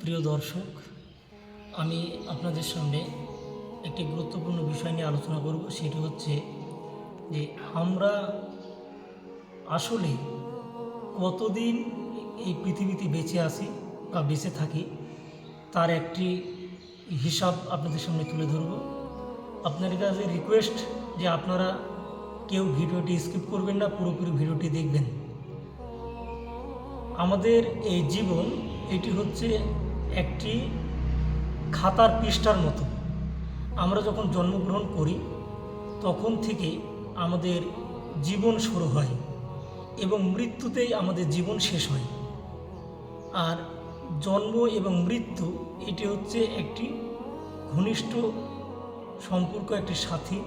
প্রিয় দর্শক, আমি আপনাদের সামনে একটি গুরুত্বপূর্ণ বিষয় নিয়ে আলোচনা করব। সেটি হচ্ছে যে আমরা আসলে কতদিন এই পৃথিবীতে বেঁচে আছি বা বেঁচে থাকি তার একটি হিসাব আপনাদের সামনে তুলে ধরব। আপনাদের কাছে রিকোয়েস্ট যে আপনারা কেউ ভিডিওটি স্কিপ করবেন না, পুরোপুরি ভিডিওটি দেখবেন। আমাদের এই জীবন এটি হচ্ছে একটি খাতার পৃষ্ঠার মতো। আমরা যখন জন্মগ্রহণ করি তখন থেকে আমাদের জীবন শুরু হয় এবং মৃত্যুতেই আমাদের জীবন শেষ হয়। আর জন্ম এবং মৃত্যু এটি হচ্ছে একটি ঘনিষ্ঠ সম্পর্ক, একটি সাথী।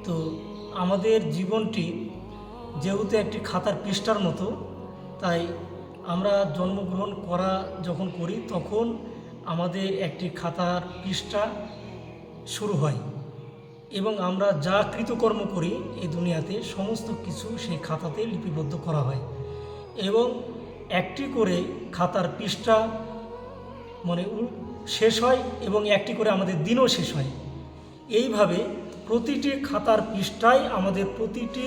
তো আমাদের জীবনটি যেহেতু একটি খাতার পৃষ্ঠার মতো, তাই আমরা জন্মগ্রহণ যখন করি তখন আমাদের একটি খাতার পৃষ্ঠা শুরু হয় এবং আমরা যা কৃতকর্ম করি এই দুনিয়াতে সমস্ত কিছু সেই খাতাতে লিপিবদ্ধ করা হয় এবং একটি করে খাতার পৃষ্ঠা শেষ হয় এবং একটি করে আমাদের দিনও শেষ হয়। এইভাবে প্রতিটি খাতার পৃষ্ঠায় আমাদের প্রতিটি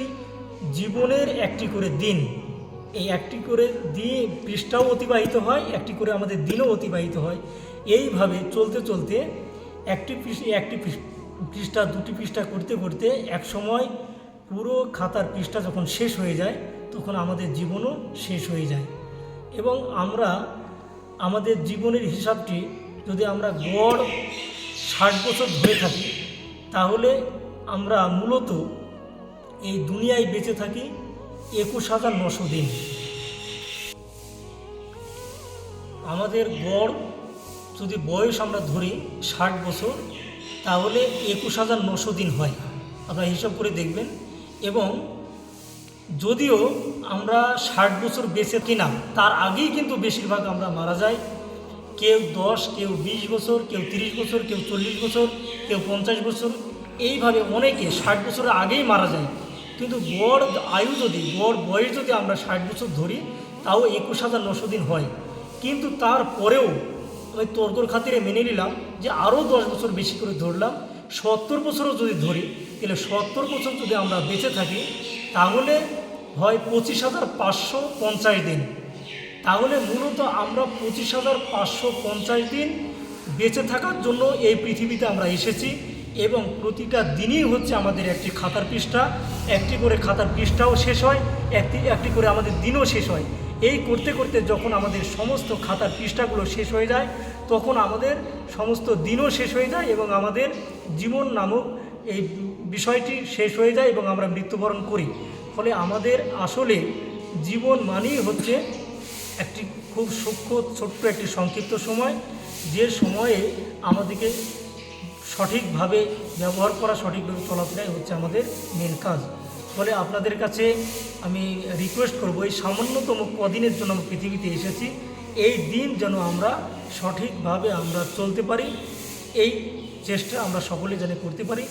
জীবনের একটি করে দিন, এই একটি করে পৃষ্ঠাও অতিবাহিত হয়, একটি করে আমাদের দিনও অতিবাহিত হয়। এইভাবে চলতে চলতে একটি পৃষ্ঠা দুটি পৃষ্ঠা করতে করতে এক সময় পুরো খাতার পৃষ্ঠা যখন শেষ হয়ে যায় তখন আমাদের জীবনও শেষ হয়ে যায়। এবং আমরা আমাদের জীবনের হিসাবটি যদি আমরা গড় 60 বছর ধরে থাকি তাহলে আমরা মূলত এই দুনিয়ায় বেঁচে থাকি 21,900 দিন। আমাদের গড় যদি বয়স আমরা ধরি 60 বছর তাহলে 21,900 দিন হয়, আপনারা হিসাব করে দেখবেন। এবং যদিও আমরা 60 বছর বেঁচে কিনা তার আগেই কিন্তু বেশিরভাগ আমরা মারা যাই। কেউ 10, কেউ 20 বছর, কেউ 30 বছর, কেউ 40 বছর, কেউ 50 বছর, এইভাবে অনেকে 60 বছরের আগেই মারা যায়। কিন্তু গড় বয়স যদি আমরা 60 বছর ধরি তাও 21,900 দিন হয়। কিন্তু তারপরেও ওই তর্কর খাতিরে মেনে নিলাম যে আরও 10 বছর বেশি করে ধরলাম, 70 বছরও যদি ধরি তাহলে 70 বছর যদি আমরা বেঁচে থাকি তাহলে হয় 25,550 দিন। তাহলে মূলত আমরা 25,550 দিন বেঁচে থাকার জন্য এই পৃথিবীতে আমরা এসেছি এবং প্রতিটা দিনই হচ্ছে আমাদের একটি খাতার পৃষ্ঠা, একটি করে খাতার পৃষ্ঠাও শেষ হয়, একটি করে আমাদের দিনও শেষ হয়। এই করতে করতে যখন আমাদের সমস্ত খাতার পৃষ্ঠাগুলো শেষ হয়ে যায় তখন আমাদের সমস্ত দিনও শেষ হয়ে যায় এবং আমাদের জীবন নামক এই বিষয়টি শেষ হয়ে যায় এবং আমরা মৃত্যুবরণ করি। ফলে আমাদের আসলে জীবন মানেই হচ্ছে একটি খুব সূক্ষ্ম ছোট্ট একটি সংক্ষিপ্ত সময়, যে সময়ে আমাদেরকে সঠিকভাবে ব্যবহার করা, সঠিকভাবে চলাফেরাই হচ্ছে আমাদের মেন কাজ। ফলে আপনাদের কাছে আমি রিকোয়েস্ট করব, এই সামান্যতম কদিনের জন্য আমরা পৃথিবীতে এসেছি, এই দিন যেন আমরা সঠিকভাবে আমরা চলতে পারি, এই চেষ্টা আমরা সকলে যেন করতে পারি।